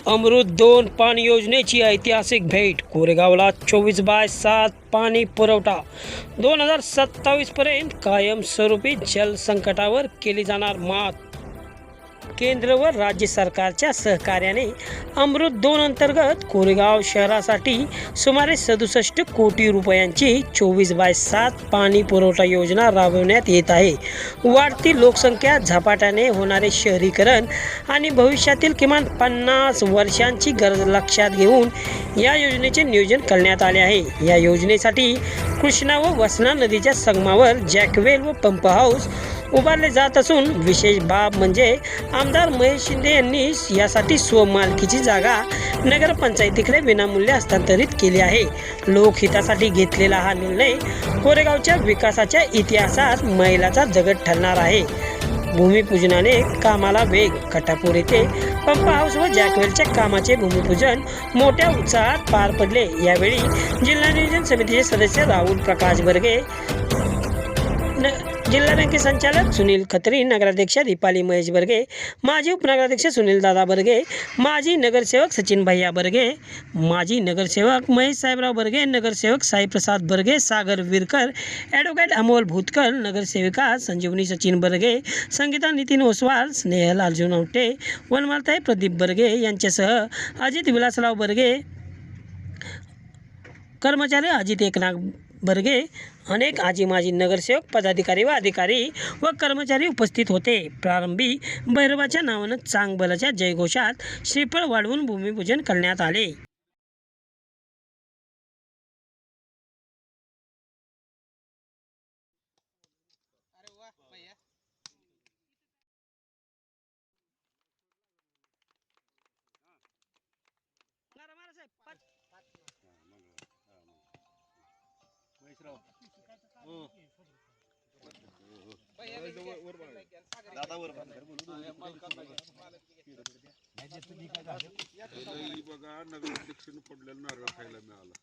अमृत 2 पाणी योजनेची ऐतिहासिक भेट. कोरेगावला 24/7 पाणी पुरवठा. 2027 पर्यंत कायमस्वरूपी जलसंकटावर केली जाणार मात. केंद्र व राज्य सरकारच्या सहकार्याने अमृत 2 अंतर्गत कोरेगाव शहरासाठी सुमारे 67 कोटी रुपयांची 24/7 पाणी पुरवठा योजना राबवण्यात येत आहे. वाढती लोकसंख्या, झपाट्याने होणारे शहरीकरण आणि भविष्यातील किमान 50 वर्षांची गरज लक्षात घेऊन या योजनेचे नियोजन करण्यात आले आहे. या योजनेसाठी कृष्णा व वसना नदीच्या संगमावर जॅकवेल व पंप हाऊस उभारले जात असून विशेष बाब म्हणजे आमदार महेश शिंदे यांनी यासाठी स्वमालकीची जागा नगरपंचायतीकडे विनामूल्य हस्तांतरित केली आहे. लोकहितासाठी घेतलेला हा निर्णय कोरेगावच्या विकासाच्या इतिहासात मैलाचा दगड ठरणार आहे. भूमिपूजनाने कामाला वेग. कटापूर येथे पंप हाऊस व जॅकवेलच्या कामाचे भूमिपूजन मोठ्या उत्साहात पार पडले. यावेळी जिल्हा नियोजन समितीचे सदस्य राहुल प्रकाश बर्गे, जिल्हा बँके संचालक सुनील खत्री, नगराध्यक्ष दीपाली महेश बर्गे, माजी उपनगराध्यक्ष सुनील दादा बर्गे, माजी नगरसेवक सचिन भैया बर्गे, माजी नगरसेवक महेश साहेबराव बर्गे, नगरसेवक साईप्रसाद बर्गे, सागर विरकर, ॲडव्होकेट अमोल भूतकर, नगरसेविका संजीवनी सचिन बर्गे, संगीता नितीन ओसवाल, स्नेहल अर्जुन औटे, वनमालताई प्रदीप बर्गे यांच्यासह अजित विलासराव बर्गे, कर्मचारी अजित एकनाथ बर्गे, अनेक आजी माजी नगरसेवक, पदाधिकारी व अधिकारी व कर्मचारी उपस्थित होते. प्रारंभी भैरवाच्या नावानं चांगबलाच्या जयघोषात श्रीफळ वाढवून भूमिपूजन करण्यात आले. बघा नगराध्यक्षाने पडलेला नारळ खायला मिळाला.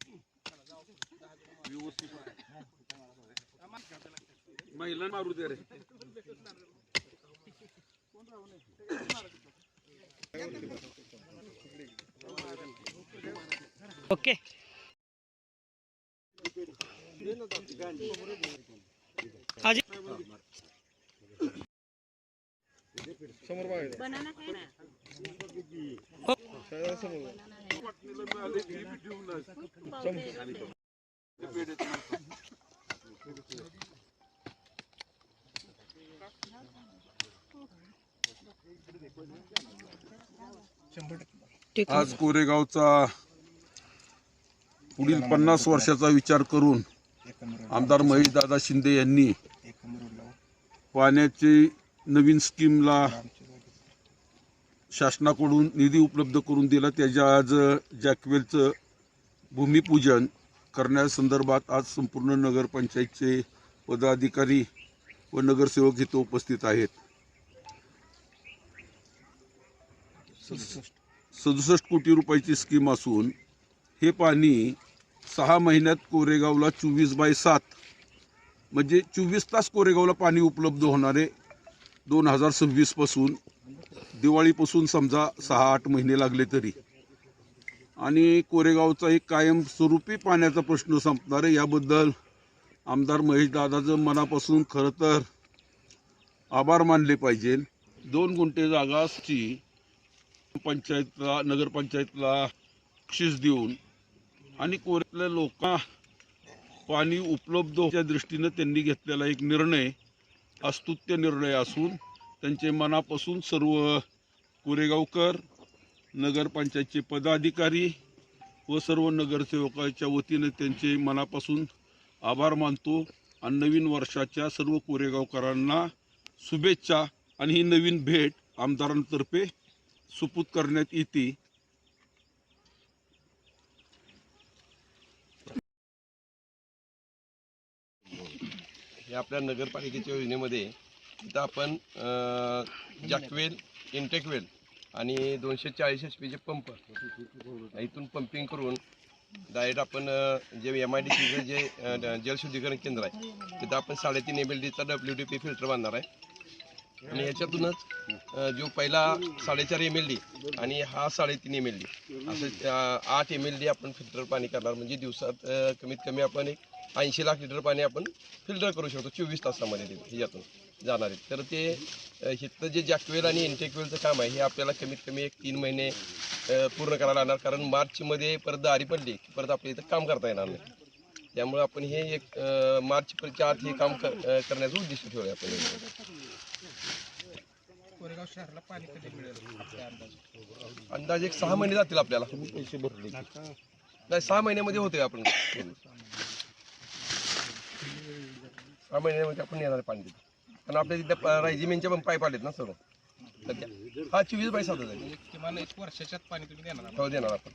व्यवस्थित महिला मारू दे रे. ओके. आज समोर बनाना खाय ना. आज कोरेगावचा पुढील 50 वर्षाचा विचार करून आमदार महेशदादा शिंदे यांनी पाण्याची नवीन स्कीमला शासनाकडून निधी उपलब्ध करून दिला. त्याच्या आज जॅकवेलचं भूमिपूजन करण्यासंदर्भात आज संपूर्ण नगरपंचायतचे पदाधिकारी व नगरसेवक इथे उपस्थित आहेत. 67 कोटी रुपयाची स्कीम असून हे पाणी 6 महिन्यात कोरेगावला 24/7 म्हणजे 24 तास कोरेगावला पाणी उपलब्ध होणारे. 2026 पासून दिवाळीपासून समजा 6-8 महिने लागले तरी, आणि कोरेगावचा एक कायमस्वरूपी पाण्याचा प्रश्न संपणार आहे. याबद्दल आमदार महेशदादाचं मनापासून खरं तर आभार मानले पाहिजे. 2 गुंठे जागाची पंचायतला नगरपंचायतला बक्षीस देऊन आणि कोरेगावल्या लोकांना पाणी उपलब्ध होण्याच्या दृष्टीनं त्यांनी घेतलेला एक निर्णय स्तुत्य निर्णय असून त्यांचे मनापासून सर्व कोरेगावकर, नगरपंचायतचे पदाधिकारी व सर्व नगरसेवकाच्या वतीने त्यांचे मनापासून आभार मानतो. आणि नवीन वर्षाच्या सर्व कोरेगावकरांना शुभेच्छा. आणि ही नवीन भेट आमदारांतर्फे सुपूत करण्यात येते. हे आपल्या नगरपालिकेच्या योजनेमध्ये इथं आपण जॅकवेल, इंटेकवेल आणि 240 HP पंप इथून पंपिंग करून डायरेक्ट आपण जे MIDCचं जे जलशुद्धीकरण केंद्र आहे तिथं आपण 3.5 MLDचा WDP फिल्टर बांधणार आहे. आणि याच्यातूनच जो पहिला 4.5 MLD आणि हा 3.5 MLD असं 8 MLD आपण फिल्टर पाणी करणार. म्हणजे दिवसात कमीत कमी आपण एक 80 लाख लिटर पाणी आपण फिल्टर करू शकतो 24 तासामध्ये ह्याच्यातून जाणार आहे. तर ते इथलं जे जॅकवेल आणि इंटेकवेलचं काम आहे हे आपल्याला कमीत कमी एक 3 महिने पूर्ण करायला लागणार. कारण मार्चमध्ये परत दारी पडली की परत आपल्या इथं काम करता येणार नाही. त्यामुळे आपण हे एक मार्चच्या आत हे काम करण्याचं उद्दिष्ट ठेवलं आपण. कोरेगाव शहराला पाणी कधी मिळेल आपल्या अंदाज एक 6 महिने जातील आपल्याला. पैसे भरले नाही, 6 महिन्यामध्ये होते आपण. 6 महिन्यामध्ये आपण येणार पाणी देतो. कारण आपल्या तिथे रेजिमेंटच्या पण पाईप आलेत ना सर्व. हा 24/7 आहे. किमान 1 वर्षाच्यात पाणी तुम्ही देणार हो देणार आपण.